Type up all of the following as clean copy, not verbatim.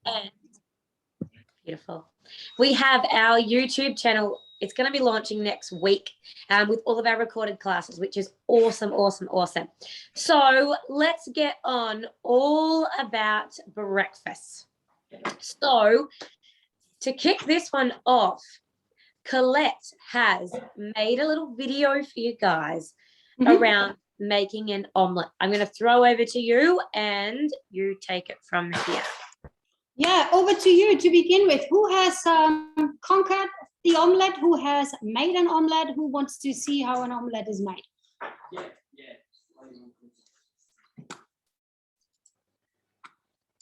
And beautiful. We have our YouTube channel. It's going to be launching next week with all of our recorded classes, which is awesome, awesome, awesome. So let's get on all about breakfast. So to kick this one off, Colette has made a little video for you guys around making an omelette. I'm going to throw over to you and you take it from here. Yeah, over to you to begin with. Who has conquered the omelette? Who has made an omelette? Who wants to see how an omelette is made? Yeah.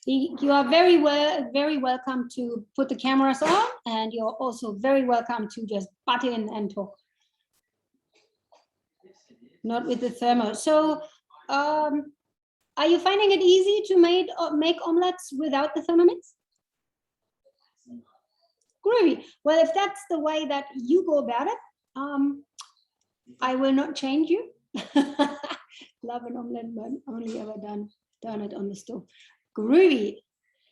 You are very welcome to put the cameras on, and you're also very welcome to just butt in and talk. Not with the thermo. So, are you finding it easy to make omelets without the Thermomix? Groovy. Well, if that's the way that you go about it, I will not change you. Love an omelette, but only ever done it on the stove. Groovy.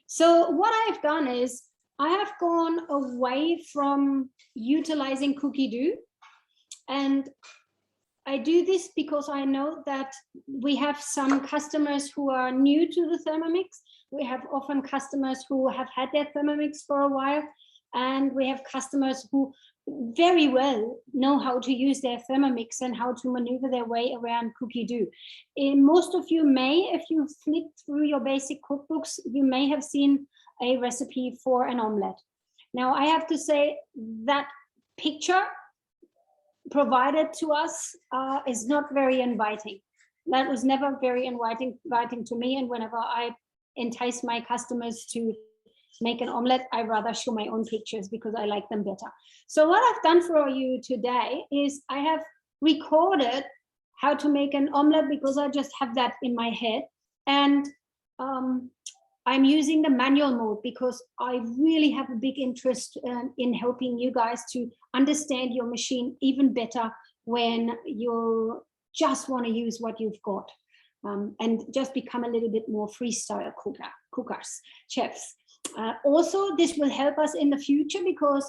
So what I've done is I have gone away from utilizing cookie dough, and I do this because I know that we have some customers who are new to the Thermomix. We have often customers who have had their Thermomix for a while, and we have customers who very well know how to use their Thermomix and how to maneuver their way around cookie dough. Most of you may, if you flip through your basic cookbooks, you may have seen a recipe for an omelette. Now, I have to say that picture provided to us is not very inviting. That was never very inviting to me, and whenever I entice my customers to make an omelette, I rather show my own pictures because I like them better. So what I've done for you today is I have recorded how to make an omelette because I just have that in my head, and I'm using the manual mode because I really have a big interest in helping you guys to understand your machine even better when you just want to use what you've got, and just become a little bit more freestyle cookers, chefs. Also, this will help us in the future because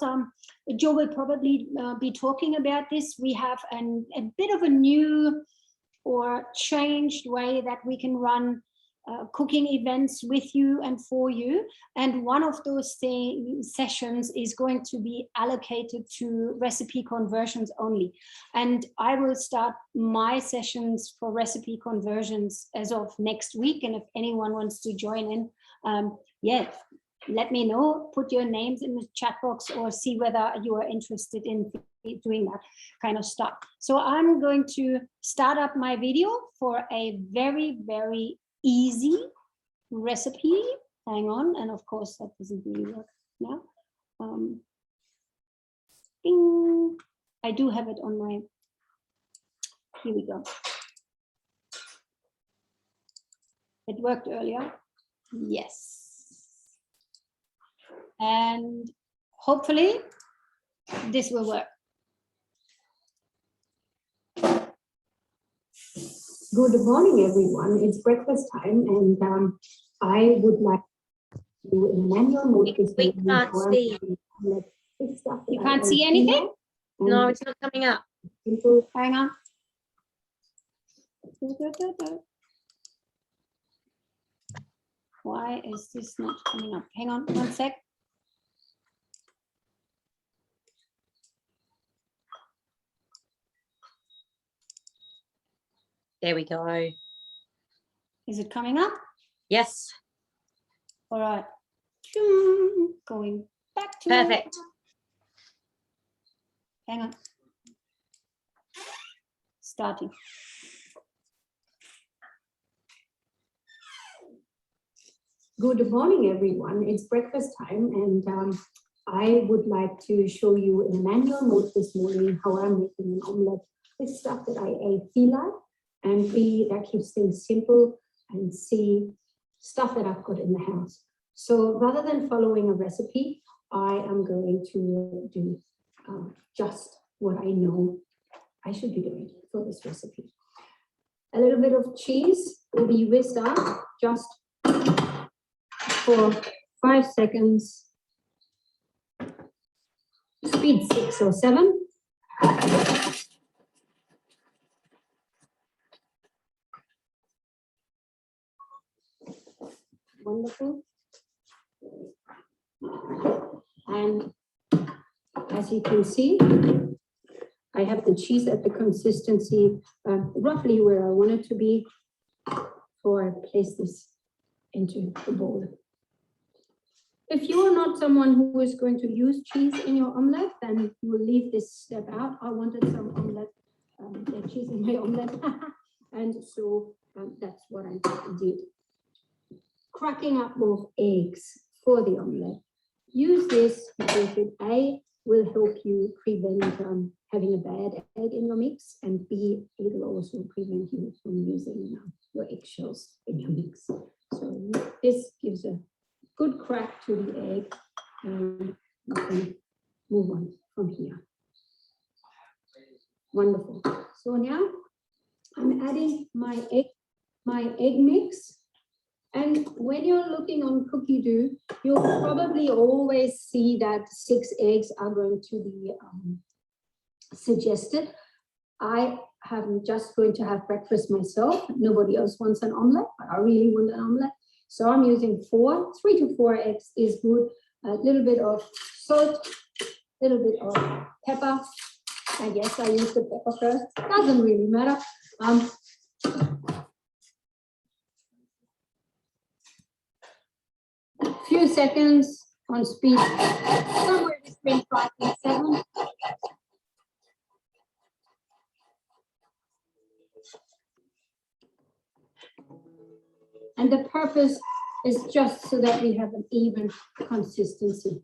Joe will probably be talking about this. We have a bit of a new or changed way that we can run cooking events with you and for you. And one of those sessions is going to be allocated to recipe conversions only. And I will start my sessions for recipe conversions as of next week. And if anyone wants to join in, yeah, let me know, put your names in the chat box or see whether you are interested in doing that kind of stuff. So I'm going to start up my video for a very, very easy recipe. Hang on, and of course that doesn't really work now. Ding. I do have it on my, here we go. It worked earlier, yes. And hopefully this will work. Good morning, everyone. It's breakfast time, and I would like to do in manual mode. We can't see. You can't see anything? No, it's not coming up. Hang on. Why is this not coming up? Hang on 1 sec. There we go. Is it coming up? Yes. All right. Going back to Perfect. Hang on. Starting. Good morning, everyone. It's breakfast time, and I would like to show you in manual mode this morning how I'm making an omelette with stuff that I feel like, and B, that keeps things simple, and C, stuff that I've got in the house. So rather than following a recipe, I am going to do just what I know I should be doing for this recipe. A little bit of cheese will be whisked out just for 5 seconds, speed 6 or 7. Wonderful. And as you can see, I have the cheese at the consistency roughly where I want it to be before I place this into the bowl. If you are not someone who is going to use cheese in your omelette, then you will leave this step out. I wanted some omelette, cheese in my omelette, and so that's what I did. Cracking up more eggs for the omelette. Use this because it will help you prevent having a bad egg in your mix, and B, it will also prevent you from using your eggshells in your mix. So this gives a good crack to the egg, and you can move on from here. Wonderful. So now I'm adding my egg mix. And when you're looking on Cookie Dough, you'll probably always see that 6 eggs are going to be suggested. I am just going to have breakfast myself. Nobody else wants an omelette, but I really want an omelette. So I'm using 4. 3 to 4 eggs is good. A little bit of salt, a little bit of pepper. I guess I use the pepper first. Doesn't really matter. Few seconds on speed, somewhere between 5 and 7. And the purpose is just so that we have an even consistency.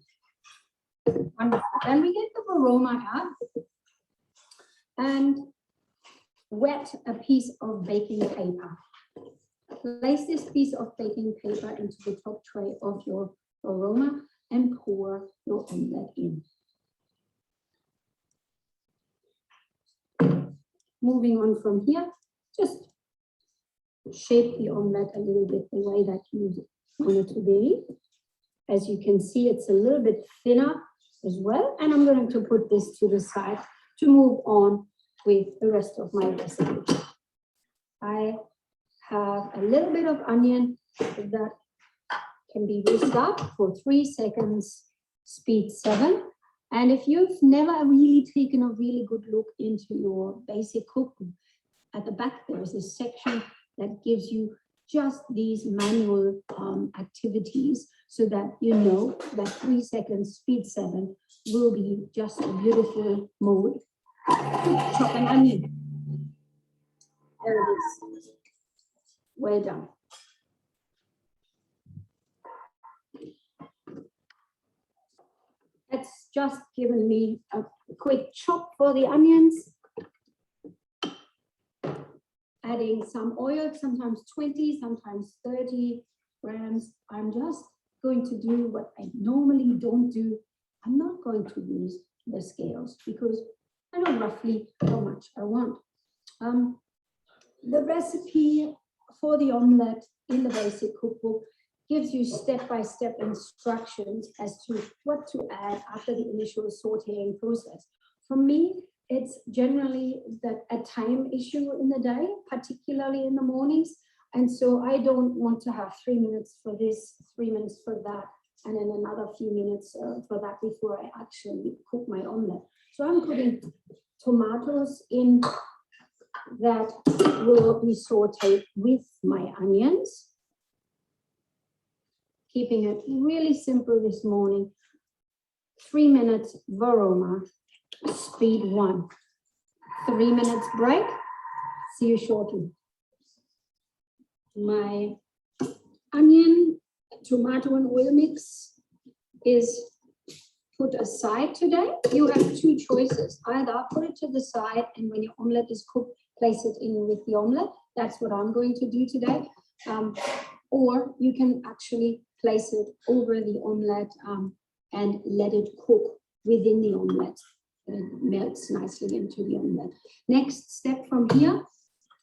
Wonderful. Then we get the aroma out and wet a piece of baking paper. Place this piece of baking paper into the top tray of your aroma and pour your omelette in. Moving on from here, just shape the omelette a little bit the way that you want it to be. As you can see, it's a little bit thinner as well. And I'm going to put this to the side to move on with the rest of my recipe. I have a little bit of onion that can be whisked up for 3 seconds, speed 7. And if you've never really taken a really good look into your basic cookbook, at the back there is a section that gives you just these manual activities so that you know that 3 seconds, speed 7 will be just a beautiful mode. Chop an onion. There it is. Well done. It's just given me a quick chop for the onions. Adding some oil, sometimes 20, sometimes 30 grams. I'm just going to do what I normally don't do. I'm not going to use the scales because I know roughly how much I want. The recipe for the omelette in the basic cookbook gives you step-by-step instructions as to what to add after the initial sauteing process. For me, it's generally a time issue in the day, particularly in the mornings. And so I don't want to have 3 minutes for this, 3 minutes for that, and then another few minutes for that before I actually cook my omelette. So I'm putting tomatoes in that will be sauteed with my onions. Keeping it really simple this morning. 3 minutes varoma, speed 1. 3 minutes break. See you shortly. My onion, tomato and oil mix is put aside today. You have 2 choices. Either put it to the side and when your omelette is cooked, place it in with the omelette. That's what I'm going to do today. Or you can actually place it over the omelette and let it cook within the omelette. It melts nicely into the omelette. Next step from here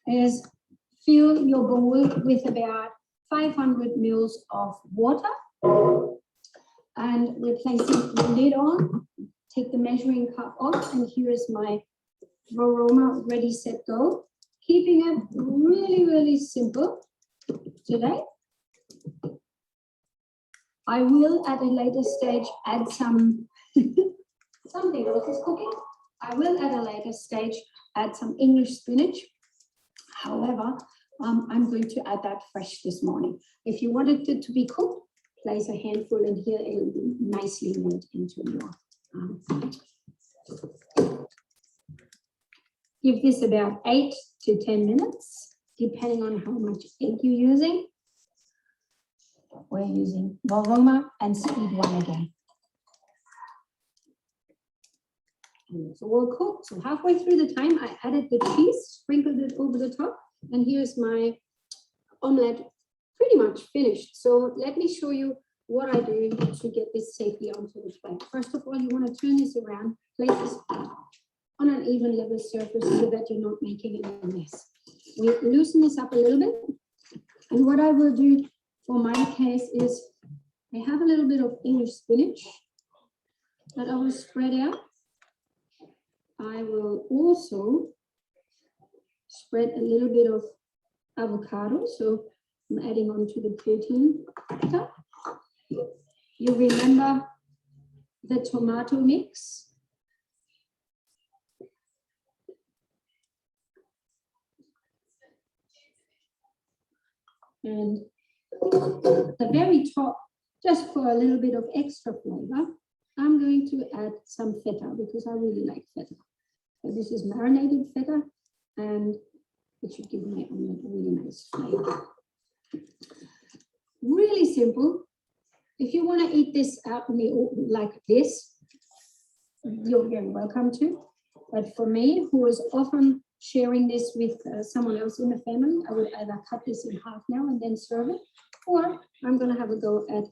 is fill your bowl with about 500 ml of water. and we're placing the lid on. Take the measuring cup off, and here is my aroma ready, set, go. Keeping it really, really simple today. I will at a later stage add something else is cooking. I will at a later stage add some English spinach. However, I'm going to add that fresh this morning. If you wanted it to be cooked, place a handful in here. It'll be nicely made into your. Give this about 8 to 10 minutes, depending on how much egg you're using. We're using Varoma and speed 1 again. And it's all cooked. So halfway through the time, I added the cheese, sprinkled it over the top, and here's my omelette pretty much finished. So let me show you what I do to get this safely onto the plate. First of all, you want to turn this around, place this on an even level surface so that you're not making a mess. We loosen this up a little bit. And what I will do for my case is I have a little bit of English spinach that I will spread out. I will also spread a little bit of avocado. So I'm adding on to the protein. You remember the tomato mix? And the very top, just for a little bit of extra flavor, I'm going to add some feta because I really like feta. So this is marinated feta, and it should give my omelette a really nice flavor. Really simple. If you want to eat this out in the oven like this, you're very welcome to. But for me, who is often sharing this with someone else in the family, I would either cut this in half now and then serve it, or I'm going to have a go at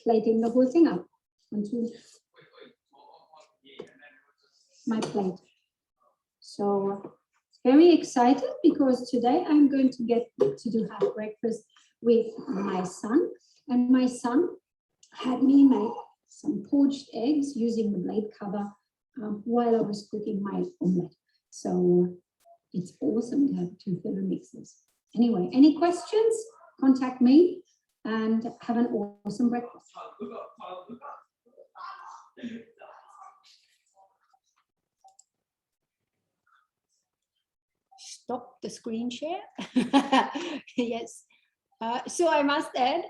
plating the whole thing up onto my plate. So very excited because today I'm going to get to have breakfast with my son, and my son had me make some poached eggs using the blade cover while I was cooking my omelette. So it's awesome to have 2 Thermomixes. Anyway, any questions? Contact me and have an awesome breakfast. Stop the screen share. Yes. So I must add,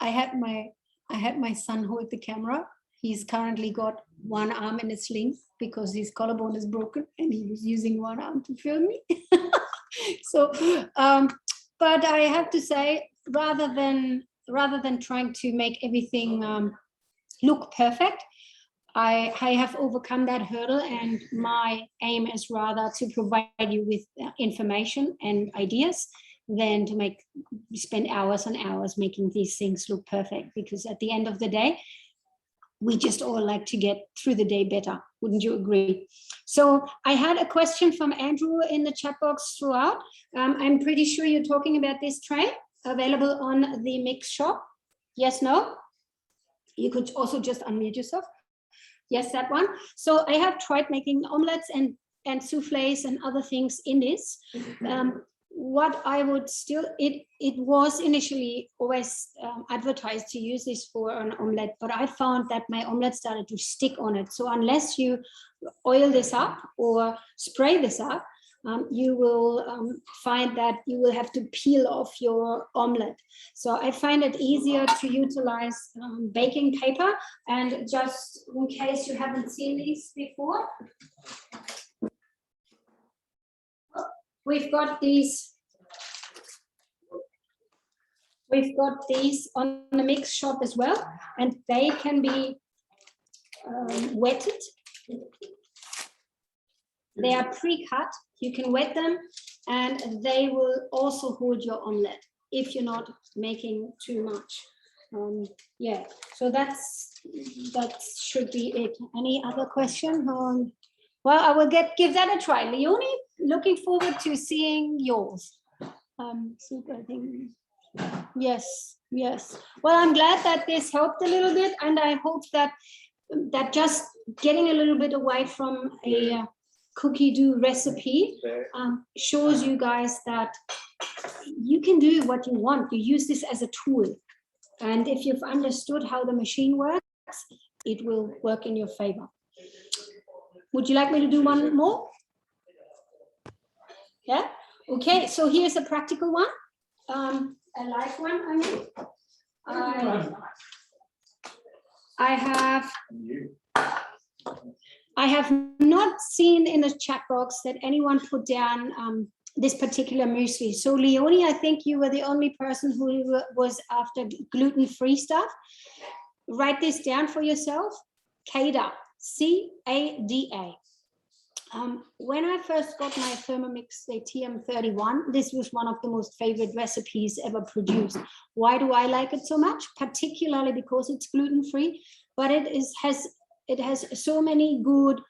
I had my son hold the camera. He's currently got one arm in a sling because his collarbone is broken, and he was using one arm to film me. So, but I have to say, rather than trying to make everything look perfect, I have overcome that hurdle, and my aim is rather to provide you with information and ideas than to spend hours and hours making these things look perfect, because at the end of the day, we just all like to get through the day better. Wouldn't you agree? So I had a question from Andrew in the chat box throughout. I'm pretty sure you're talking about this tray available on the Mix shop. Yes, no? You could also just unmute yourself. Yes, that one. So I have tried making omelettes and souffles and other things in this. What I would still, it was initially always advertised to use this for an omelette, but I found that my omelette started to stick on it. So unless you oil this up or spray this up, you will find that you will have to peel off your omelette. So I find it easier to utilize baking paper. And just in case you haven't seen these before, we've got these on the Mix shop as well, and they can be wetted. They are pre-cut. You can wet them, and they will also hold your omelette if you're not making too much. Yeah, so that should be it. Any other question? Well, I will give that a try. Leonie, looking forward to seeing yours. Super, I think. Yes, Yes. Well, I'm glad that this helped a little bit, and I hope that just getting a little bit away from a cookie dough recipe shows you guys that you can do what you want. You use this as a tool, and if you've understood how the machine works, it will work in your favor. Would you like me to do one more? Yeah. Okay. So here's a practical one. A live one, I mean. I have not seen in the chat box that anyone put down this particular muesli. So Leonie, I think you were the only person who was after gluten-free stuff. Write this down for yourself. CADA, C-A-D-A. When I first got my Thermomix TM31, this was one of the most favorite recipes ever produced. Why do I like it so much? Particularly because it's gluten-free, but it has so many good,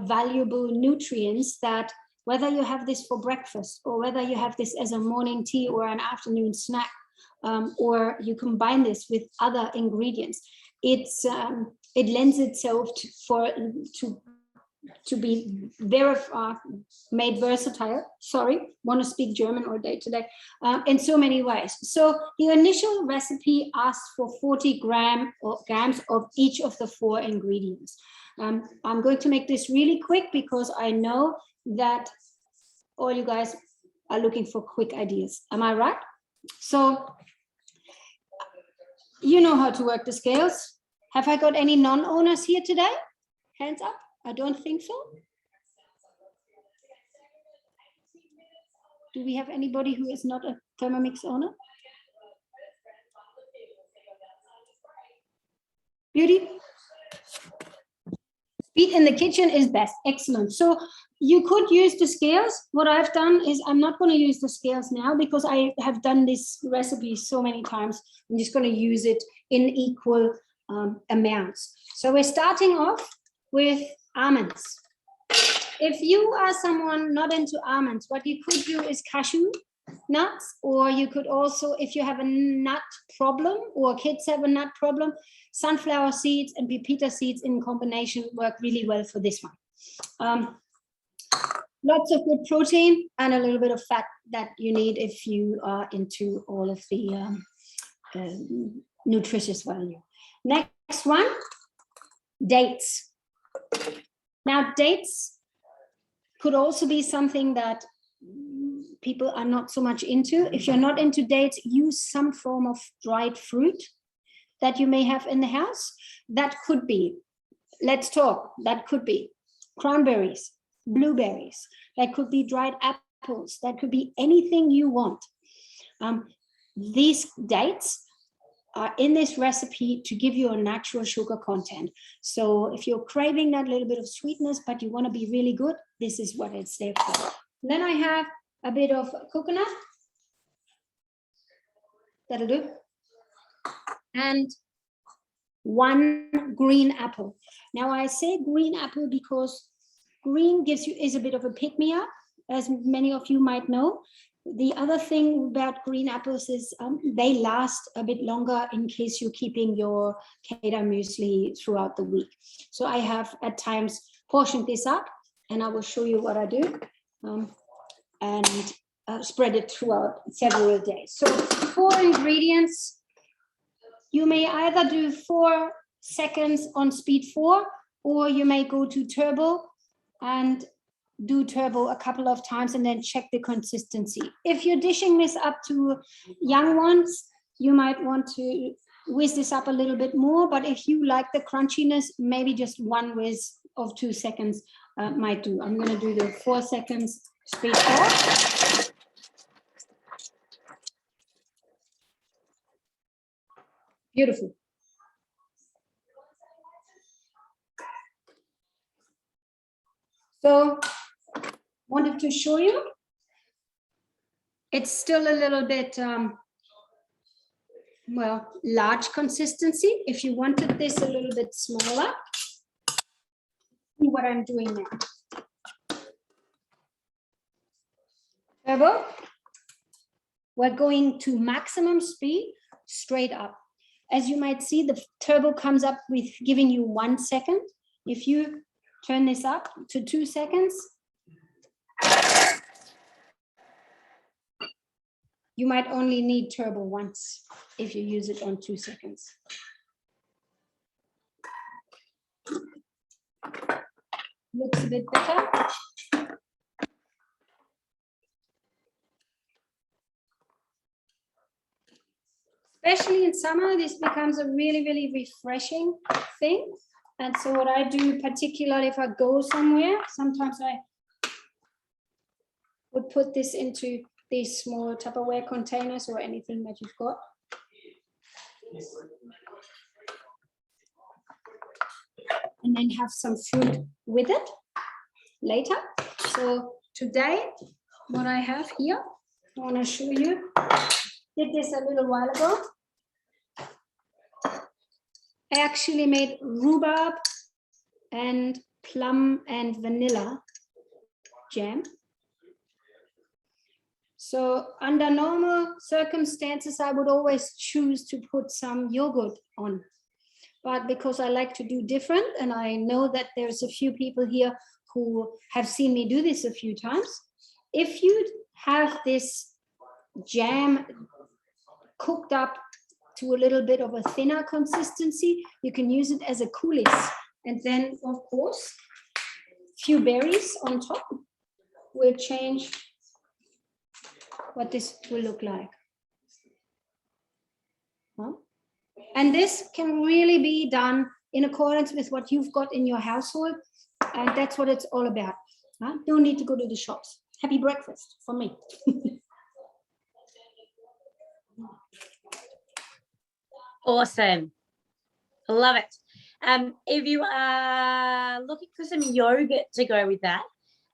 valuable nutrients that whether you have this for breakfast or whether you have this as a morning tea or an afternoon snack, or you combine this with other ingredients, it lends itself to be made versatile. Sorry, want to speak German all day today, in so many ways. So the initial recipe asks for 40 grams of each of the 4 ingredients. I'm going to make this really quick because I know that all you guys are looking for quick ideas. Am I right? So you know how to work the scales. Have I got any non-owners here today? Hands up. I don't think so. Do we have anybody who is not a Thermomix owner? Beauty? Speed in the kitchen is best. Excellent. So you could use the scales. What I've done is I'm not going to use the scales now because I have done this recipe so many times. I'm just going to use it in equal amounts. So we're starting off with almonds. If you are someone not into almonds, what you could do is cashew nuts, or you could also, if you have a nut problem or kids have a nut problem, sunflower seeds and pepita seeds in combination work really well for this one. Lots of good protein and a little bit of fat that you need if you are into all of the nutritious value. Next one, dates. Now, dates could also be something that people are not so much into. If you're not into dates, use some form of dried fruit that you may have in the house. That could be, let's talk, that could be cranberries, blueberries, that could be dried apples, that could be anything you want. These dates are in this recipe to give you a natural sugar content. So if you're craving that little bit of sweetness, but you want to be really good, this is what it's there for. Then I have a bit of coconut. That'll do. And 1 green apple. Now I say green apple because green is a bit of a pick-me-up, as many of you might know. The other thing about green apples is they last a bit longer in case you're keeping your Cada muesli throughout the week. So I have at times portioned this up, and I will show you what I do, and spread it throughout several days. So 4 ingredients. You may either do 4 seconds on speed 4, or you may go to turbo and do turbo a couple of times and then check the consistency. If you're dishing this up to young ones, you might want to whiz this up a little bit more, but if you like the crunchiness, maybe just 1 whiz of 2 seconds might do. I'm going to do the 4 seconds speed 4. Beautiful. So wanted to show you, it's still a little bit, well, large consistency. If you wanted this a little bit smaller, see what I'm doing now. Turbo. We're going to maximum speed. straight up. As you might see, the turbo comes up with giving you 1 second. If you turn this up to 2 seconds, you might only need turbo once if you use it on 2 seconds. Looks a bit better. Especially in summer, this becomes a really, really refreshing thing. And so what I do, particularly if I go somewhere, sometimes I would put this into these small Tupperware containers or anything that you've got. And then have some fruit with it later. So today, what I have here, I want to show you. Did this a little while ago. I actually made rhubarb and plum and vanilla jam. So under normal circumstances, I would always choose to put some yogurt on. But because I like to do different, and I know that there's a few people here who have seen me do this a few times, if you have this jam cooked up to a little bit of a thinner consistency, you can use it as a coulis. And then, of course, a few berries on top will change what this will look like. Huh? And this can really be done in accordance with what you've got in your household. And that's what it's all about. Huh? Don't need to go to the shops. Happy breakfast for me. Awesome. Love it. If you are looking for some yogurt to go with that,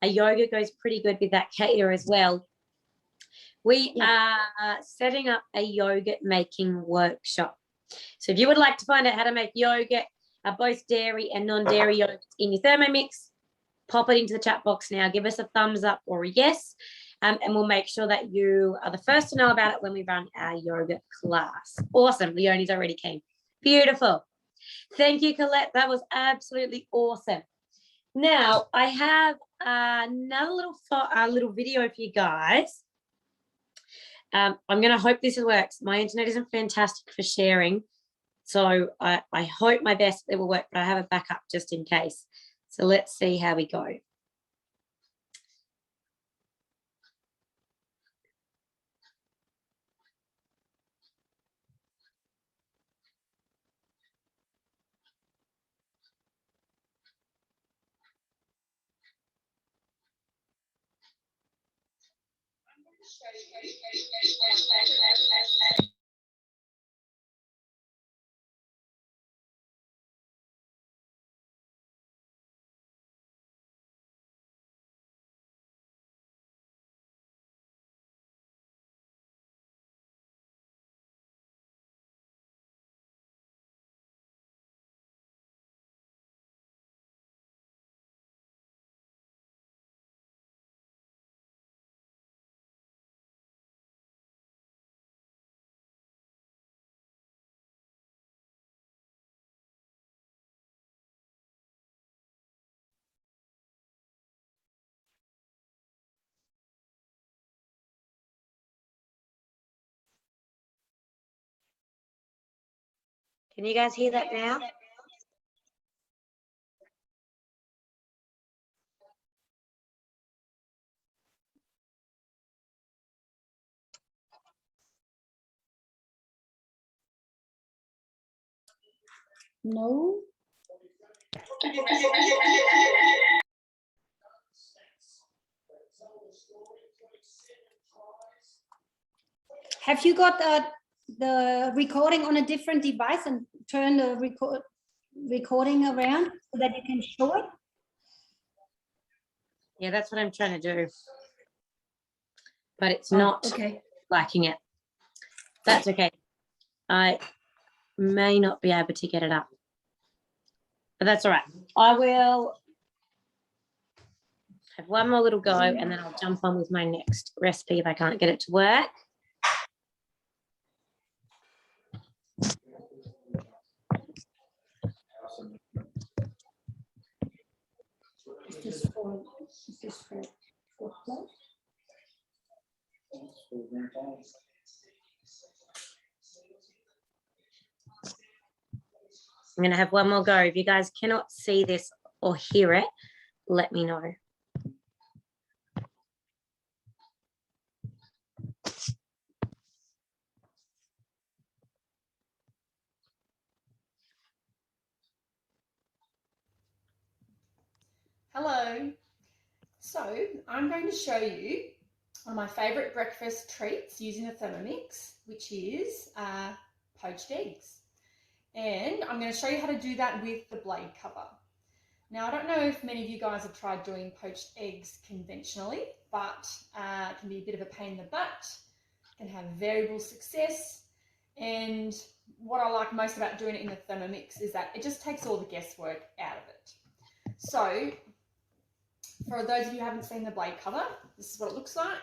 a yogurt goes pretty good with that Kaya as well. We are setting up a yogurt making workshop. So if you would like to find out how to make yogurt, both dairy and non-dairy yogurt in your Thermomix, pop it into the chat box now. Give us a thumbs up or a yes, and we'll make sure that you are the first to know about it when we run our yogurt class. Awesome. Leonie's already keen. Beautiful. Thank you, Colette. That was absolutely awesome. Now, I have another little video for you guys. I'm going to hope this works. My internet isn't fantastic for sharing, so I hope my best it will work, but I have a backup just in case. So let's see how we go. Can you guys hear that now? No. Have you got the recording on a different device and turn the recording around so that you can show it? Yeah, that's what I'm trying to do. But it's not liking it. That's okay. I may not be able to get it up. But that's all right. I will have one more little go and then I'll jump on with my next recipe if I can't get it to work. for this for plate. I'm going to have one more go. If you guys cannot see this or hear it, let me know. Hello. So I'm going to show you one of my favourite breakfast treats using the Thermomix, which is poached eggs. And I'm going to show you how to do that with the blade cover. Now, I don't know if many of you guys have tried doing poached eggs conventionally, but it can be a bit of a pain in the butt, can have variable success. And what I like most about doing it in the Thermomix is that it just takes all the guesswork out of it. So, for those of you who haven't seen the blade cover, this is what it looks like.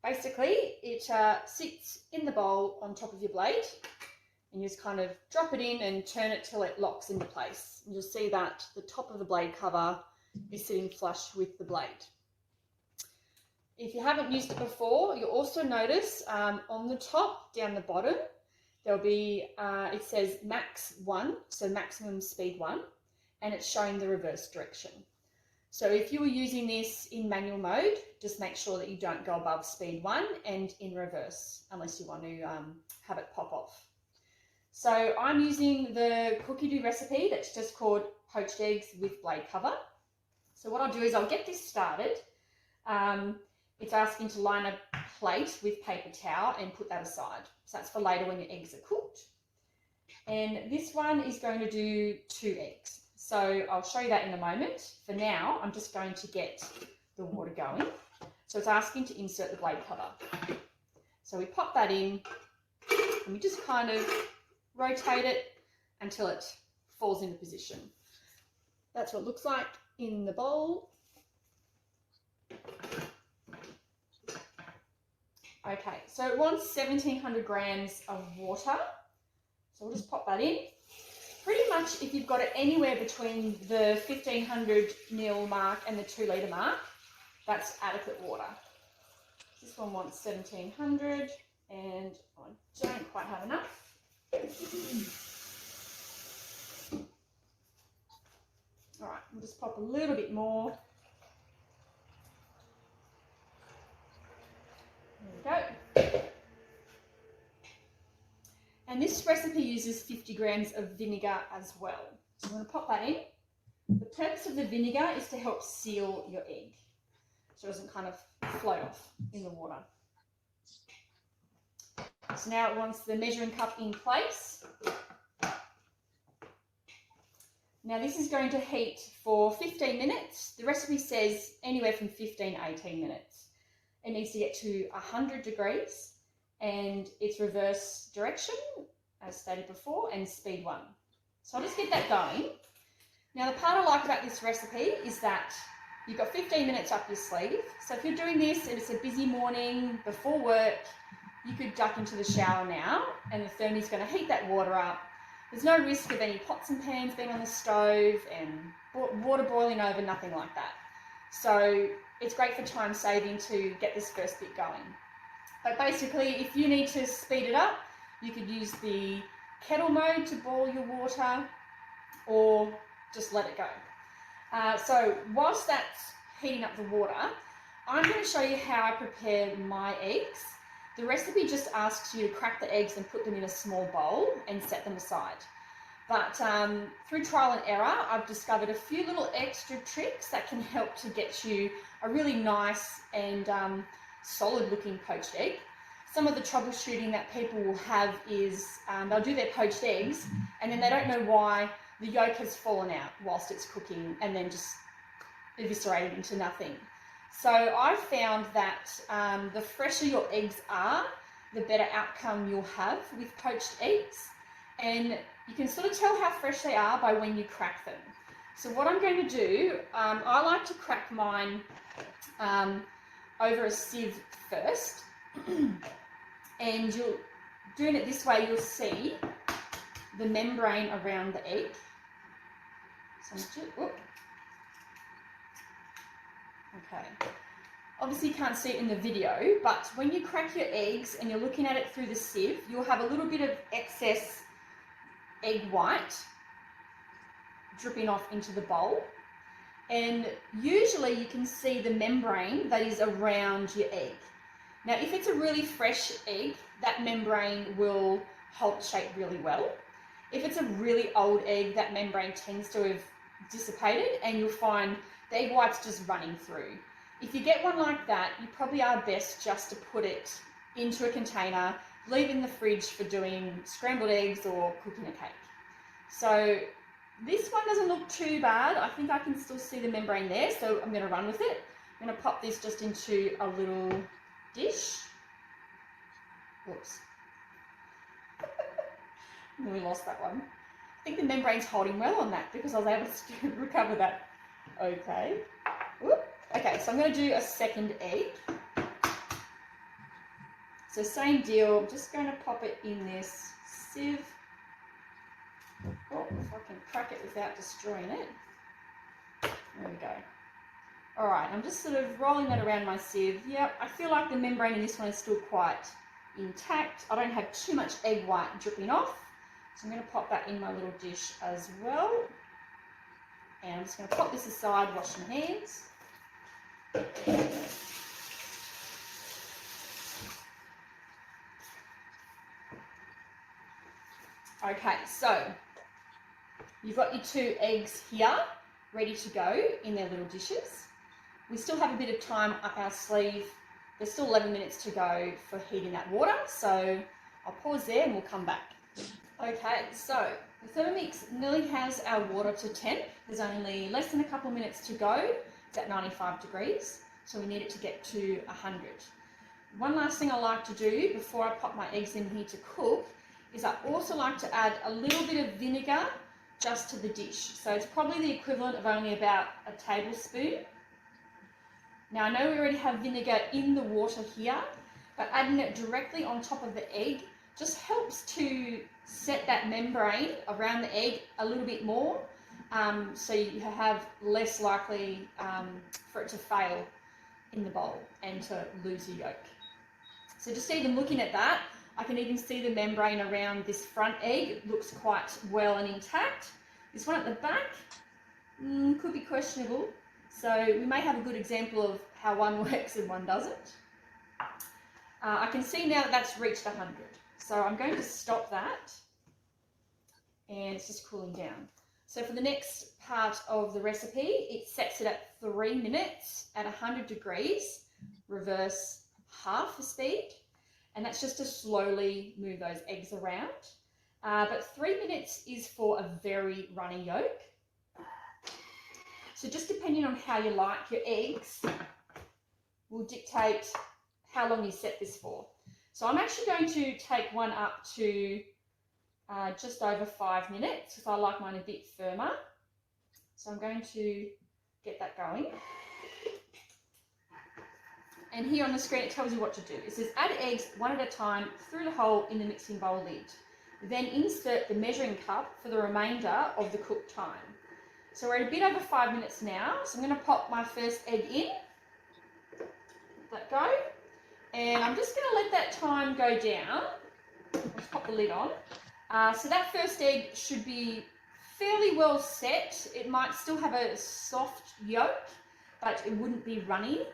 Basically, it sits in the bowl on top of your blade, and you just kind of drop it in and turn it till it locks into place. And you'll see that the top of the blade cover is sitting flush with the blade. If you haven't used it before, you'll also notice on the top, down the bottom, there'll be, it says max 1, so maximum speed 1, and it's showing the reverse direction. So if you were using this in manual mode, just make sure that you don't go above speed 1 and in reverse, unless you want to have it pop off. So I'm using the cookie dough recipe that's just called poached eggs with blade cover. So what I'll do is I'll get this started. It's asking to line a plate with paper towel and put that aside. So that's for later when your eggs are cooked. And this one is going to do 2 eggs. So I'll show you that in a moment. For now, I'm just going to get the water going. So it's asking to insert the blade cover. So we pop that in and we just kind of rotate it until it falls into position. That's what it looks like in the bowl. Okay, so it wants 1700 grams of water. So we'll just pop that in. Pretty much if you've got it anywhere between the 1500 ml mark and the 2 litre mark, that's adequate water. This one wants 1700 and I don't quite have enough. All right, we'll just pop a little bit more. There we go. And this recipe uses 50 grams of vinegar as well. So I'm going to pop that in. The purpose of the vinegar is to help seal your egg, so it doesn't kind of float off in the water. So now it wants the measuring cup in place. Now this is going to heat for 15 minutes. The recipe says anywhere from 15 to 18 minutes. It needs to get to 100 degrees and it's reverse direction, as stated before, and speed 1. So I'll just get that going. Now the part I like about this recipe is that you've got 15 minutes up your sleeve. So if you're doing this and it's a busy morning before work, you could duck into the shower now and the thermie's going to heat that water up. There's no risk of any pots and pans being on the stove and water boiling over, nothing like that. So it's great for time saving to get this first bit going. But basically, if you need to speed it up, you could use the kettle mode to boil your water or just let it go. So whilst that's heating up the water, I'm going to show you how I prepare my eggs. The recipe just asks you to crack the eggs and put them in a small bowl and set them aside. But through trial and error, I've discovered a few little extra tricks that can help to get you a really nice and solid looking poached egg. Some of the troubleshooting that people will have is they'll do their poached eggs and then they don't know why the yolk has fallen out whilst it's cooking and then just eviscerated into nothing. So I've found that the fresher your eggs are, the better outcome you'll have with poached eggs. And you can sort of tell how fresh they are by when you crack them. So what I'm going to do, I like to crack mine over a sieve first. And you're doing it this way, you'll see the membrane around the egg. So Okay. Obviously you can't see it in the video, but when you crack your eggs and you're looking at it through the sieve, you'll have a little bit of excess egg white dripping off into the bowl. And usually you can see the membrane that is around your egg. Now, if it's a really fresh egg, that membrane will hold shape really well. If it's a really old egg, that membrane tends to have dissipated and you'll find the egg white's just running through. If you get one like that, you probably are best just to put it into a container, leave it in the fridge for doing scrambled eggs or cooking a cake. So this one doesn't look too bad. I think I can still see the membrane there, so I'm going to run with it. I'm going to pop this just into a little dish. Whoops. We lost that one. I think the membrane's holding well on that because I was able to recover that. Okay. Whoop. Okay, so I'm going to do a second egg. So same deal, I'm just going to pop it in this sieve. Oh, if I can crack it without destroying it. There we go. All right, I'm just sort of rolling that around my sieve. Yep, I feel like the membrane in this one is still quite intact. I don't have too much egg white dripping off. So I'm going to pop that in my little dish as well. And I'm just going to pop this aside, wash my hands. Okay, so you've got your 2 eggs here ready to go in their little dishes. We still have a bit of time up our sleeve. There's still 11 minutes to go for heating that water, so I'll pause there and we'll come back. Okay, so the Thermomix nearly has our water to temp. There's only less than a couple minutes to go. It's at 95 degrees, so we need it to get to 100. One last thing I like to do before I pop my eggs in here to cook is I also like to add a little bit of vinegar just to the dish. So it's probably the equivalent of only about a tablespoon. Now I know we already have vinegar in the water here, but adding it directly on top of the egg just helps to set that membrane around the egg a little bit more, so you have less likely for it to fail in the bowl and to lose your yolk. So just even looking at that, I can even see the membrane around this front egg looks quite well and intact. This one at the back could be questionable. So we may have a good example of how one works and one doesn't. I can see now that that's reached 100. So I'm going to stop that and it's just cooling down. So for the next part of the recipe, it sets it at 3 minutes at 100 degrees, reverse half the speed. And that's just to slowly move those eggs around. But 3 minutes is for a very runny yolk. So just depending on how you like your eggs will dictate how long you set this for. So I'm actually going to take one up to just over 5 minutes because I like mine a bit firmer. So I'm going to get that going. And here on the screen it tells you what to do. It says add eggs one at a time through the hole in the mixing bowl lid. Then insert the measuring cup for the remainder of the cook time. So we're at a bit over 5 minutes now. So I'm going to pop my first egg in. Let that go. And I'm just going to let that time go down. Let's pop the lid on. So that first egg should be fairly well set. It might still have a soft yolk, but it wouldn't be runny.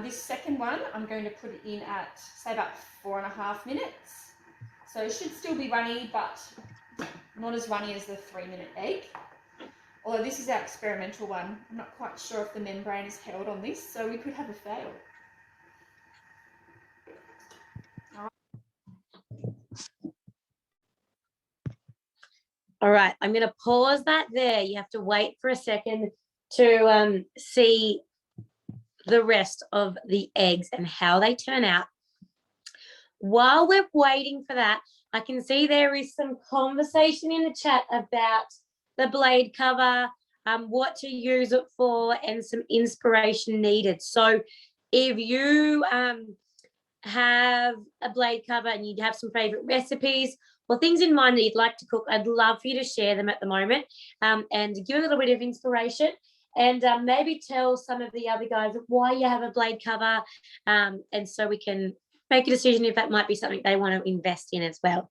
This second one, I'm going to put it in at, say, about 4.5 minutes. So it should still be runny, but not as runny as the 3-minute egg. Although this is our experimental one. I'm not quite sure if the membrane is held on this, so we could have a fail. All right, I'm going to pause that there. You have to wait for a second to see the rest of the eggs and how they turn out. While we're waiting for that, I can see there is some conversation in the chat about the blade cover, what to use it for, and some inspiration needed. So if you have a blade cover and you'd have some favorite recipes or things in mind that you'd like to cook, I'd love for you to share them at the moment and give a little bit of inspiration. and maybe tell some of the other guys why you have a blade cover, and so we can make a decision if that might be something they want to invest in as well.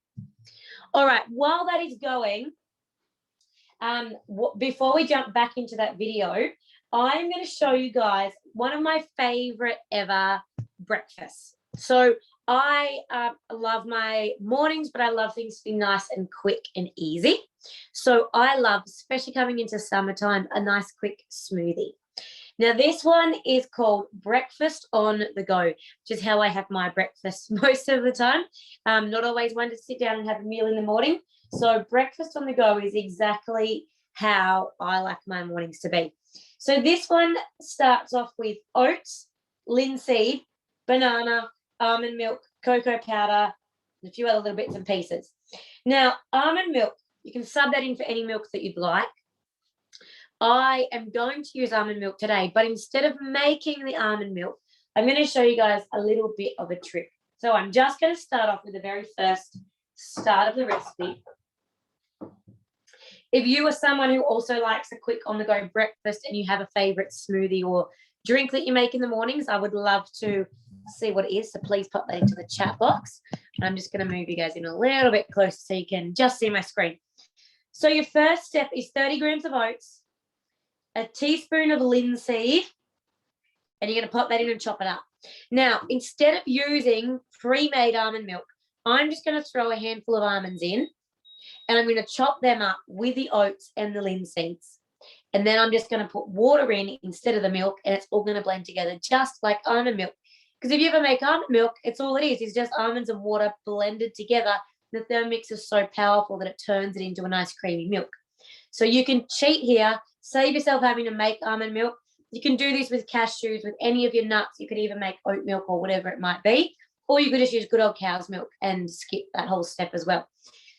All right, while that is going, before we jump back into that video, I'm going to show you guys one of my favorite ever breakfasts. So I love my mornings, but I love things to be nice and quick and easy. So I love, especially coming into summertime, a nice quick smoothie. Now, this one is called breakfast on the go, which is how I have my breakfast most of the time. Not always one to sit down and have a meal in the morning. So breakfast on the go is exactly how I like my mornings to be. So this one starts off with oats, linseed, banana, almond milk, cocoa powder, and a few other little bits and pieces. Now, almond milk, you can sub that in for any milk that you'd like. I am going to use almond milk today, but instead of making the almond milk, I'm going to show you guys a little bit of a trick. So I'm just going to start off with the very first start of the recipe. If you are someone who also likes a quick on-the-go breakfast and you have a favorite smoothie or drink that you make in the mornings, I would love to see what it is. So please pop that into the chat box. And I'm just going to move you guys in a little bit closer so you can just see my screen. So your first step is 30 grams of oats, a teaspoon of linseed, and you're going to pop that in and chop it up. Now, instead of using pre-made almond milk, I'm just going to throw a handful of almonds in, and I'm going to chop them up with the oats and the linseeds. And then I'm just going to put water in instead of the milk, and it's all going to blend together just like almond milk. Because if you ever make almond milk, it's all it is just almonds and water blended together. The Thermomix is so powerful that it turns it into a nice creamy milk. So you can cheat here, save yourself having to make almond milk. You can do this with cashews, with any of your nuts. You could even make oat milk or whatever it might be. Or you could just use good old cow's milk and skip that whole step as well.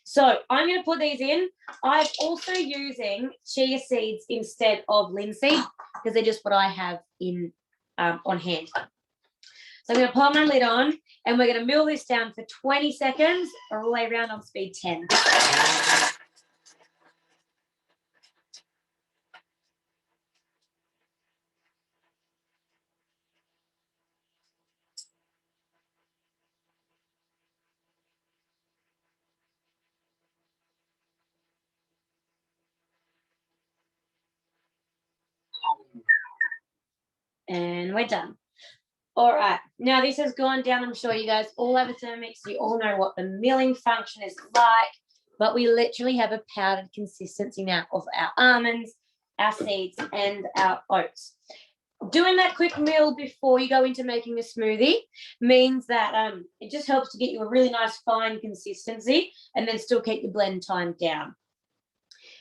So I'm going to put these in. I'm also using chia seeds instead of linseed because they're just what I have in on hand. So I'm going to pop my lid on and we're going to mill this down for 20 seconds all the way around on speed 10. And we're done. All right. Now this has gone down. I'm sure you guys all have a Thermomix. You all know what the milling function is like, but we literally have a powdered consistency now of our almonds, our seeds, and our oats. Doing that quick mill before you go into making a smoothie means that it just helps to get you a really nice fine consistency and then still keep your blend time down.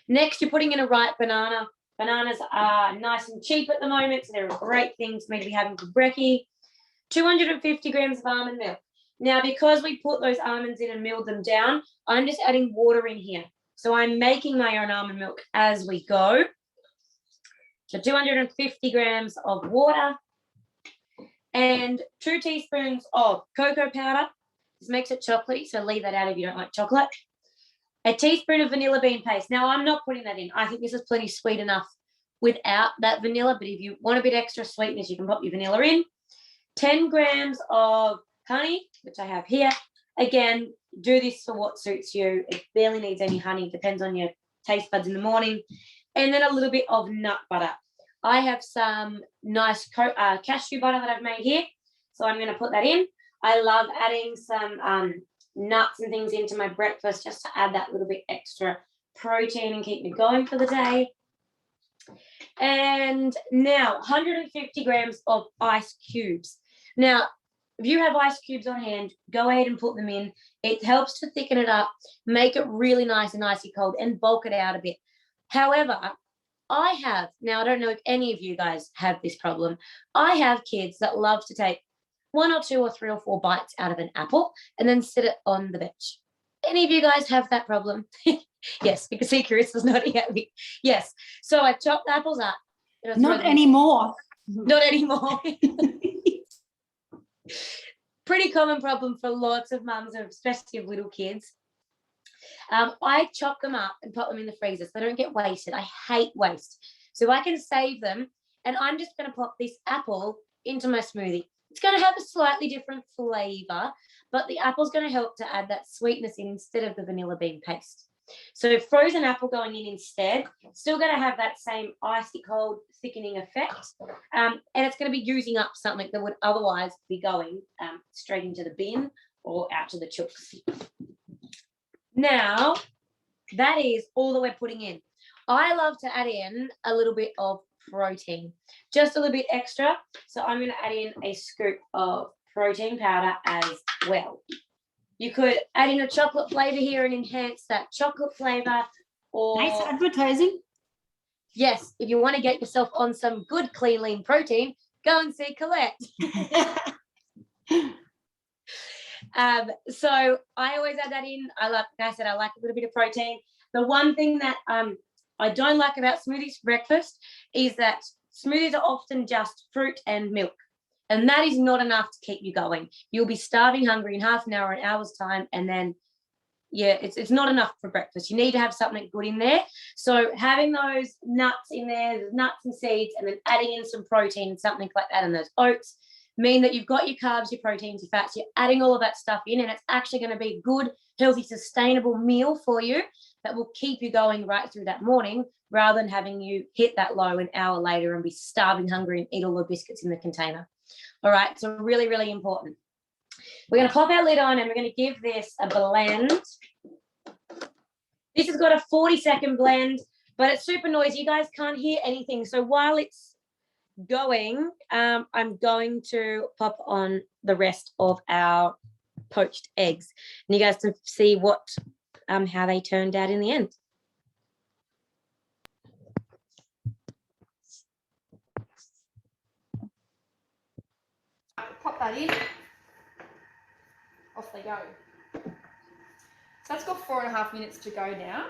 Next, you're putting in a ripe banana. Bananas are nice and cheap at the moment, so they're a great thing for me to be having for brekkie. 250 grams of almond milk. Now, because we put those almonds in and milled them down, I'm just adding water in here. So I'm making my own almond milk as we go. So 250 grams of water and 2 teaspoons of cocoa powder. This makes it chocolatey, so leave that out if you don't like chocolate. A teaspoon of vanilla bean paste. Now, I'm not putting that in. I think this is plenty sweet enough without that vanilla, but if you want a bit extra sweetness, you can pop your vanilla in. 10 grams of honey, which I have here. Again, do this for what suits you. It barely needs any honey. It depends on your taste buds in the morning. And then a little bit of nut butter. I have some nice cashew butter that I've made here, so I'm going to put that in. I love adding some nuts and things into my breakfast just to add that little bit extra protein and keep me going for the day. And now 150 grams of ice cubes. Now, if you have ice cubes on hand, go ahead and put them in. It helps to thicken it up, make it really nice and icy cold, and bulk it out a bit. However, I don't know if any of you guys have this problem. I have kids that love to take 1 or 2 or 3 or 4 bites out of an apple and then sit it on the bench. Any of you guys have that problem? Yes, you can see Chris was nodding at me. Yes. So I chop the apples up. Not anymore. Not anymore. Pretty common problem for lots of mums, especially of little kids. I chop them up and put them in the freezer so they don't get wasted. I hate waste. So I can save them, and I'm just going to pop this apple into my smoothie. It's going to have a slightly different flavor, but the apple's going to help to add that sweetness in instead of the vanilla bean paste. So frozen apple going in instead, still going to have that same icy cold thickening effect, and it's going to be using up something that would otherwise be going straight into the bin or out to the chooks. Now, that is all that we're putting in. I love to add in a little bit of protein, just a little bit extra. So I'm going to add in a scoop of protein powder as well. You could add in a chocolate flavor here and enhance that chocolate flavor. Or Nice advertising. yes, if you want to get yourself on some good clean lean protein, go and see Colette. So I always add that in. I like a little bit of protein. The one thing that I don't like about smoothies for breakfast is that smoothies are often just fruit and milk. And that is not enough to keep you going. You'll be starving hungry in half an hour, an hour's time, and then, yeah, it's not enough for breakfast. You need to have something good in there. So having those nuts in there, the nuts and seeds, and then adding in some protein, something like that, and those oats, mean that you've got your carbs, your proteins, your fats, you're adding all of that stuff in, and it's actually going to be a good, healthy, sustainable meal for you that will keep you going right through that morning, rather than having you hit that low an hour later and be starving hungry and eat all the biscuits in the container. All right, so really, really important. We're going to pop our lid on and we're going to give this a blend. This has got a 40-second blend, but it's super noisy. You guys can't hear anything. So while it's going, I'm going to pop on the rest of our poached eggs, and you guys can see what how they turned out in the end. Pop that in. Off they go. So that's got 4.5 minutes to go now.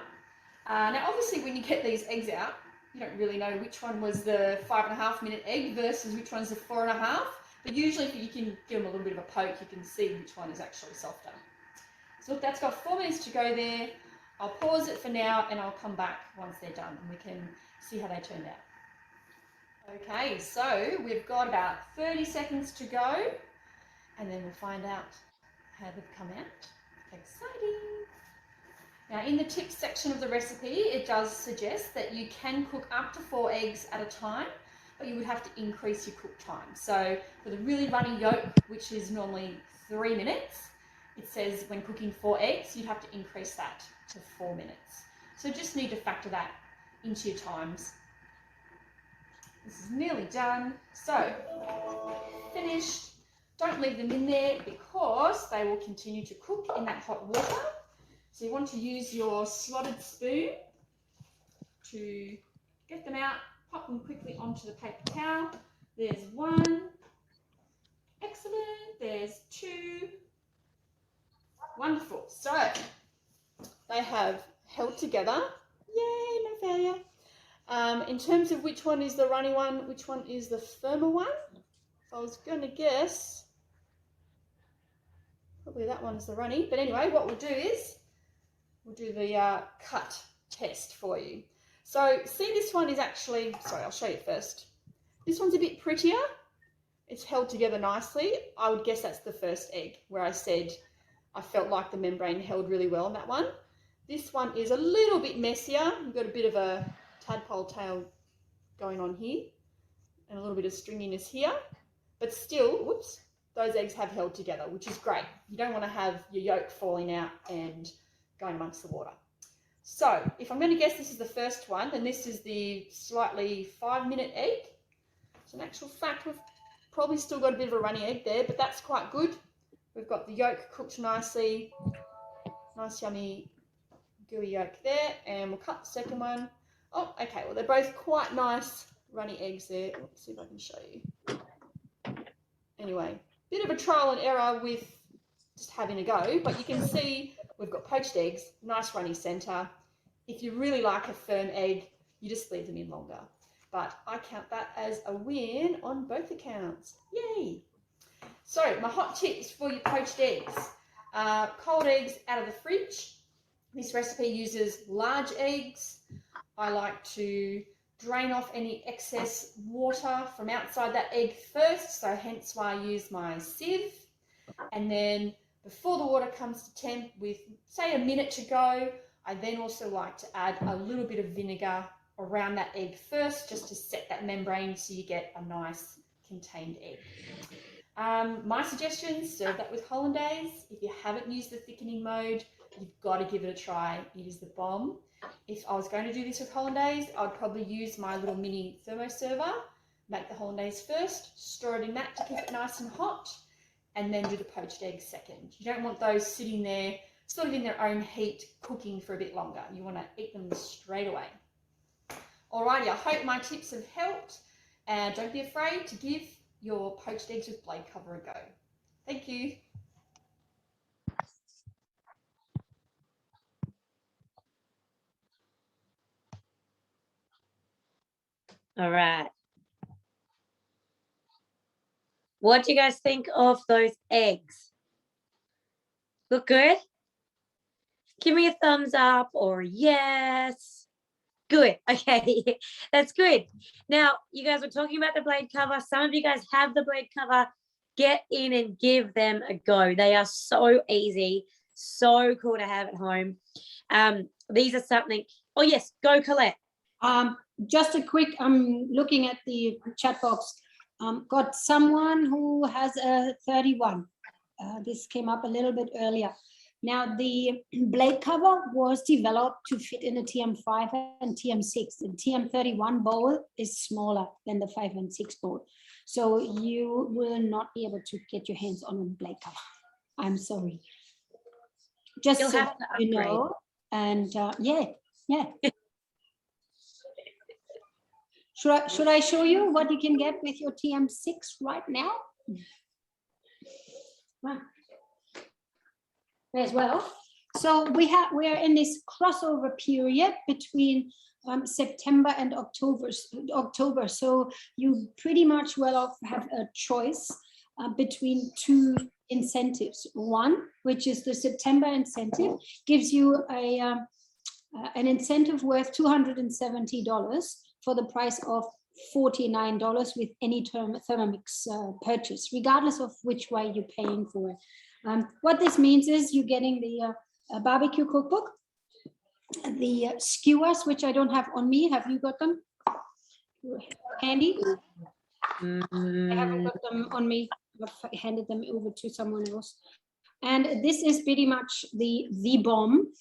Now, obviously, when you get these eggs out, you don't really know which one was the 5.5-minute egg versus which one's the 4.5. But usually, if you can give them a little bit of a poke, you can see which one is actually softer. So look, that's got 4 minutes to go there. I'll pause it for now, and I'll come back once they're done, and we can see how they turned out. Okay, so we've got about 30 seconds to go, and then we'll find out how they've come out. Exciting. Now, in the tips section of the recipe, it does suggest that you can cook up to 4 eggs at a time, but you would have to increase your cook time. So for the really runny yolk, which is normally 3 minutes, it says when cooking 4 eggs, you'd have to increase that to 4 minutes. So just need to factor that into your times. This is nearly done. So, finished. Don't leave them in there because they will continue to cook in that hot water. So you want to use your slotted spoon to get them out, pop them quickly onto the paper towel. There's 1. Excellent. There's 2. Wonderful. So, they have held together. Yay, no failure. In terms of which one is the runny one, which one is the firmer one, I was going to guess probably that one's the runny. But anyway, what we'll do is we'll do the cut test for you. So see, this one is actually, sorry, I'll show you first. This one's a bit prettier. It's held together nicely. I would guess that's the first egg where I said I felt like the membrane held really well on that one. This one is a little bit messier. You've got a bit of a tadpole tail going on here and a little bit of stringiness here, but still, whoops, those eggs have held together, which is great. You don't want to have your yolk falling out and going amongst the water. So if I'm going to guess this is the first one, then this is the slightly 5-minute egg. So in actual fact, we've probably still got a bit of a runny egg there, but that's quite good. We've got the yolk cooked nicely, nice yummy gooey yolk there, and we'll cut the second one. Oh, okay, well, they're both quite nice runny eggs there. Let's see if I can show you. Anyway, bit of a trial and error with just having a go, but you can see we've got poached eggs, nice runny centre. If you really like a firm egg, you just leave them in longer. But I count that as a win on both accounts. Yay! So, my hot tips for your poached eggs. Cold eggs out of the fridge. This recipe uses large eggs. I like to drain off any excess water from outside that egg first, so hence why I use my sieve. And then before the water comes to temp with, say, a minute to go, I then also like to add a little bit of vinegar around that egg first, just to set that membrane so you get a nice contained egg. My suggestion, serve that with hollandaise. If you haven't used the thickening mode, you've got to give it a try. It is the bomb. If I was going to do this with hollandaise, I'd probably use my little mini thermo server, make the hollandaise first, store it in that to keep it nice and hot, and then do the poached eggs second. You don't want those sitting there sort of in their own heat cooking for a bit longer. You want to eat them straight away. Alrighty, I hope my tips have helped, and don't be afraid to give your poached eggs with blade cover a go. Thank you. All right. What do you guys think of those eggs? Look good? Give me a thumbs up or yes. Good. Okay, that's good. Now, you guys were talking about the blade cover. Some of you guys have the blade cover. Get in and give them a go. They are so easy, so cool to have at home. These are something. Oh yes, go Colette. Just a quick, I'm looking at the chat box. Got someone who has a 31. This came up a little bit earlier. Now, the blade cover was developed to fit in a TM5 and TM6. The TM31 bowl is smaller than the 5 and 6 bowl. So you will not be able to get your hands on a blade cover. I'm sorry. Just You'll so have to you upgrade. know. And yeah. Should I show you what you can get with your TM6 right now? As well. So we are in this crossover period between September and October. So you pretty much have a choice between two incentives. One, which is the September incentive, gives you an incentive worth $270 for the price of $49 with any Thermomix purchase, regardless of which way you're paying for it. What this means is you're getting the barbecue cookbook, the skewers, which I don't have on me. Have you got them handy? I haven't got them on me. I've handed them over to someone else. And this is pretty much the bomb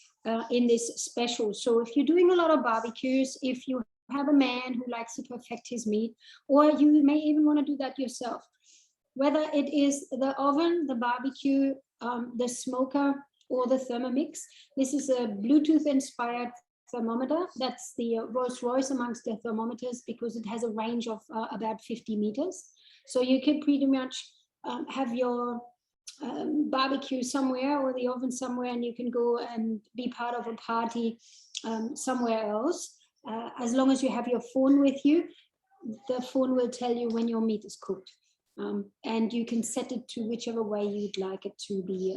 in this special. So if you're doing a lot of barbecues, if you have a man who likes to perfect his meat, or you may even want to do that yourself, whether it is the oven, the barbecue, the smoker, or the Thermomix. This is a Bluetooth-inspired thermometer. That's the Rolls Royce amongst the thermometers because it has a range of about 50 meters. So you can pretty much have your barbecue somewhere or the oven somewhere, and you can go and be part of a party somewhere else. As long as you have your phone with you, the phone will tell you when your meat is cooked. And you can set it to whichever way you'd like it to be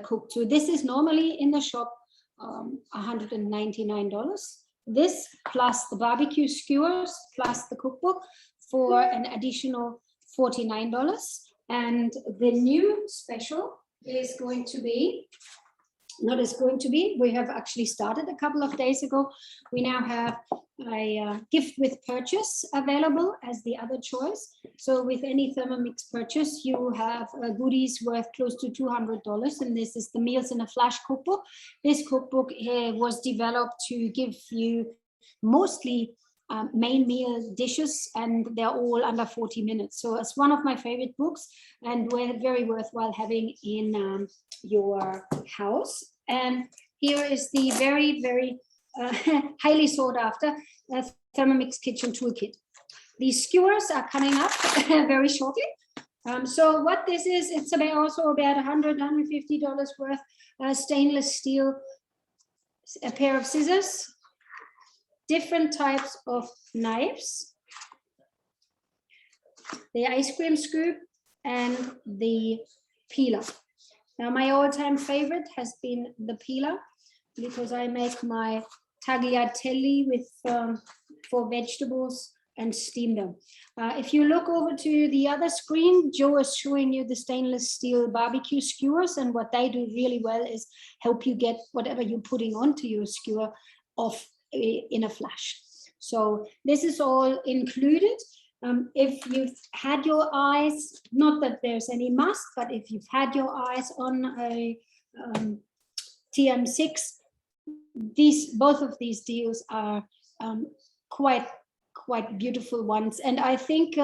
cooked. So this is normally in the shop $199. This plus the barbecue skewers plus the cookbook for an additional $49. And the new special is going to be, we have actually started a couple of days ago. We now have a gift with purchase available as the other choice. So with any Thermomix purchase, you have goodies worth close to $200. And this is the Meals in a Flash cookbook. This cookbook was developed to give you mostly main meal dishes, and they're all under 40 minutes. So it's one of my favorite books and very worthwhile having in your house. And here is the very highly sought after Thermomix kitchen toolkit. These skewers are coming up very shortly. So what this is, it's also about $150 worth stainless steel, a pair of scissors, different types of knives, the ice cream scoop, and the peeler. Now, my all-time favorite has been the peeler because I make my tagliatelle with for vegetables and steam them. If you look over to the other screen, Joe is showing you the stainless steel barbecue skewers, and what they do really well is help you get whatever you're putting onto your skewer off in a flash. So this is all included. If you've had your eyes, not that there's any must, but if you've had your eyes on a TM6, both of these deals are quite beautiful ones. And I think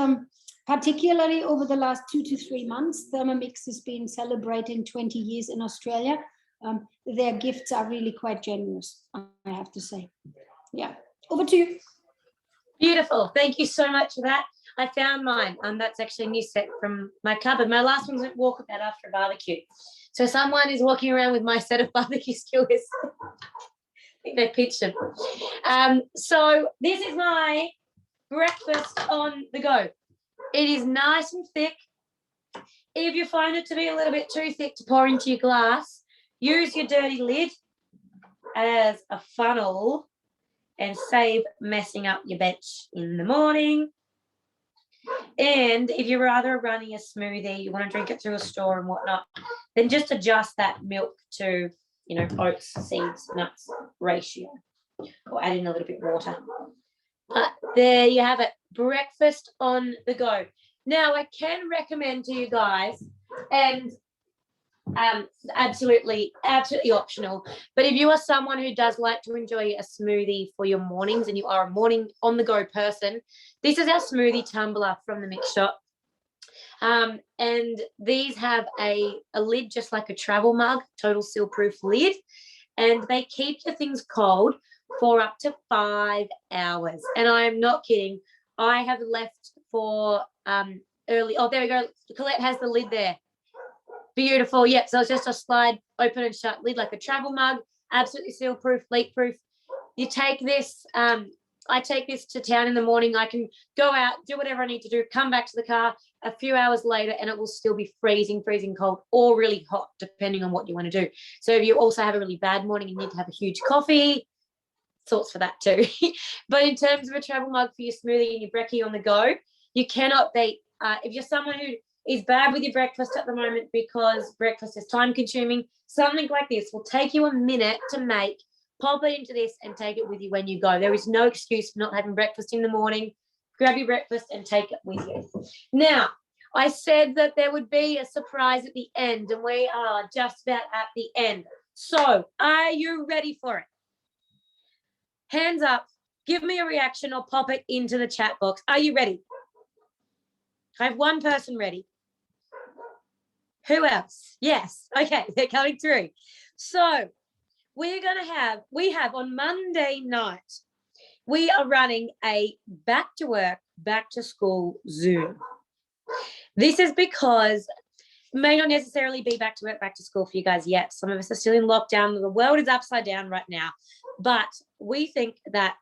particularly over the last 2 to 3 months, Thermomix has been celebrating 20 years in Australia. Their gifts are really quite generous, I have to say. Yeah, over to you. Beautiful. Thank you so much for that. I found mine. That's actually a new set from my cupboard. My last one was at walkabout after a barbecue. So someone is walking around with my set of barbecue skewers. I think they pitched them. So this is my breakfast on the go. It is nice and thick. If you find it to be a little bit too thick to pour into your glass, use your dirty lid as a funnel and save messing up your bench in the morning. And if you're rather running a smoothie, you want to drink it through a straw and whatnot, then just adjust that milk to, oats, seeds, nuts ratio, or add in a little bit of water. But there you have it, breakfast on the go. Now, I can recommend to you guys, and absolutely optional, but if you are someone who does like to enjoy a smoothie for your mornings and you are a morning on the go person, this is our Smoothie Tumbler from the Mix Shop. And these have a lid just like a travel mug, total seal proof lid, and they keep your things cold for up to 5 hours. And I am not kidding. I have left for early. Oh, there we go. Colette has the lid there. Beautiful. Yep. So it's just a slide open and shut lid like a travel mug. Absolutely seal proof, leak proof. You take this. I take this to town in the morning. I can go out, do whatever I need to do, come back to the car a few hours later, and it will still be freezing cold or really hot, depending on what you want to do. So if you also have a really bad morning and need to have a huge coffee, thoughts for that too. But in terms of a travel mug for your smoothie and your brekkie on the go, you cannot beat. If you're someone who is bad with your breakfast at the moment because breakfast is time consuming, something like this will take you a minute to make. Pop it into this and take it with you when you go. There is no excuse for not having breakfast in the morning. Grab your breakfast and take it with you. Now, I said that there would be a surprise at the end, and we are just about at the end. So, are you ready for it? Hands up, give me a reaction or pop it into the chat box. Are you ready? I have one person ready. Who else? Yes. Okay, they're coming through. So, we have on Monday night, we are running a back to work, back to school Zoom. This is because it may not necessarily be back to work, back to school for you guys yet. Some of us are still in lockdown. The world is upside down right now. But we think that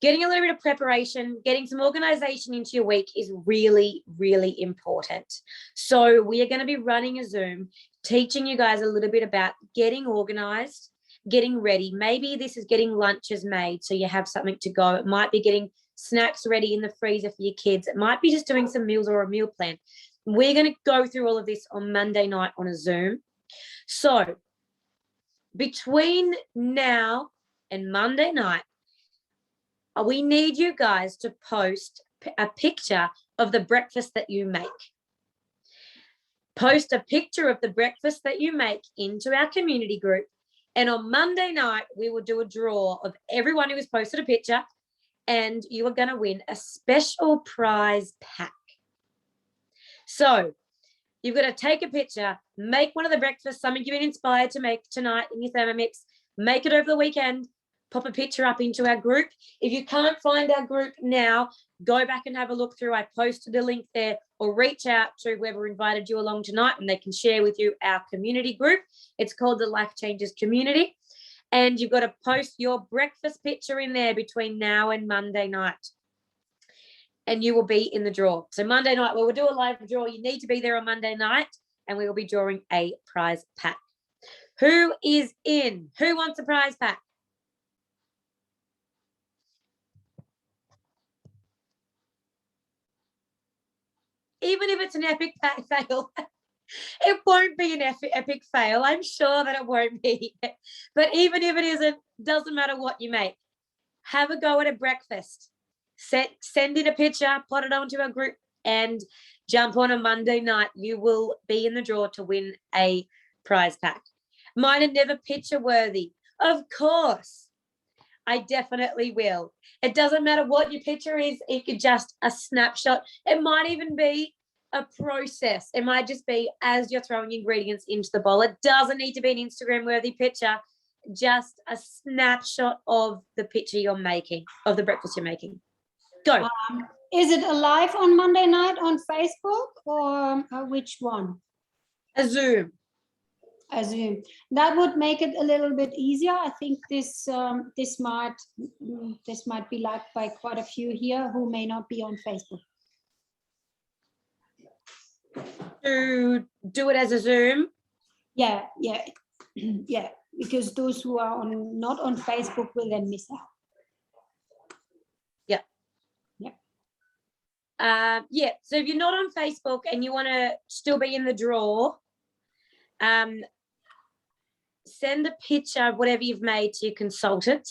getting a little bit of preparation, getting some organization into your week is really, really important. So we are going to be running a Zoom, teaching you guys a little bit about getting organized, getting ready. Maybe this is getting lunches made so you have something to go. It might be getting snacks ready in the freezer for your kids. It might be just doing some meals or a meal plan. We're going to go through all of this on Monday night on a Zoom. So between now and Monday night, we need you guys to post a picture of the breakfast that you make. Post a picture of the breakfast that you make into our community group. And on Monday night, we will do a draw of everyone who has posted a picture, and you are going to win a special prize pack. So you've got to take a picture, make one of the breakfasts, something you've been inspired to make tonight in your Thermomix, make it over the weekend, pop a picture up into our group. If you can't find our group now, go back and have a look through. I posted a link there, or reach out to whoever invited you along tonight and they can share with you our community group. It's called the Life Changes Community. And you've got to post your breakfast picture in there between now and Monday night. And you will be in the draw. So Monday night, we'll do a live draw. You need to be there on Monday night, and we will be drawing a prize pack. Who is in? Who wants a prize pack? even if it's an epic fail, it won't be an epic fail. I'm sure that it won't be. But even if it isn't, doesn't matter what you make. Have a go at a breakfast. Send in a picture, put it onto a group, and jump on a Monday night. You will be in the draw to win a prize pack. Mine are never picture worthy. Of course, I definitely will. It doesn't matter what your picture is. It could just a snapshot. It might even be a process. It might just be as you're throwing ingredients into the bowl. It doesn't need to be an Instagram worthy picture, just a snapshot of the picture you're making, of the breakfast you're making. Go. Is it alive on Monday night on Facebook or which one? A Zoom. I Zoom. That would make it a little bit easier. I think this might be liked by quite a few here who may not be on Facebook. To do it as a Zoom. Yeah, yeah, because those who are not on Facebook will then miss out. Yeah, so if you're not on Facebook and you want to still be in the draw, send a picture of whatever you've made to your consultant,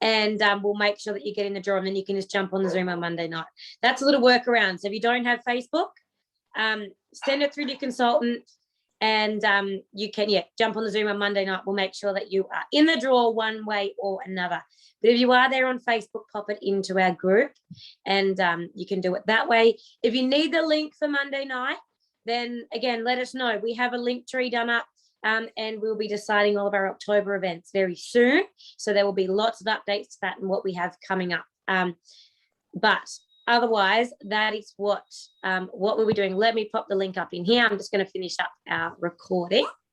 and we'll make sure that you get in the draw, and then you can just jump on the Zoom on Monday night. That's a little workaround. So if you don't have Facebook, send it through to your consultant, and you can jump on the Zoom on Monday night. We'll make sure that you are in the draw one way or another. But if you are there on Facebook, pop it into our group, and you can do it that way. If you need the link for Monday night, then again, let us know. We have a link tree done up, and we'll be deciding all of our October events very soon. So there will be lots of updates to that and what we have coming up. But otherwise, that is what we'll be doing. Let me pop the link up in here. I'm just going to finish up our recording.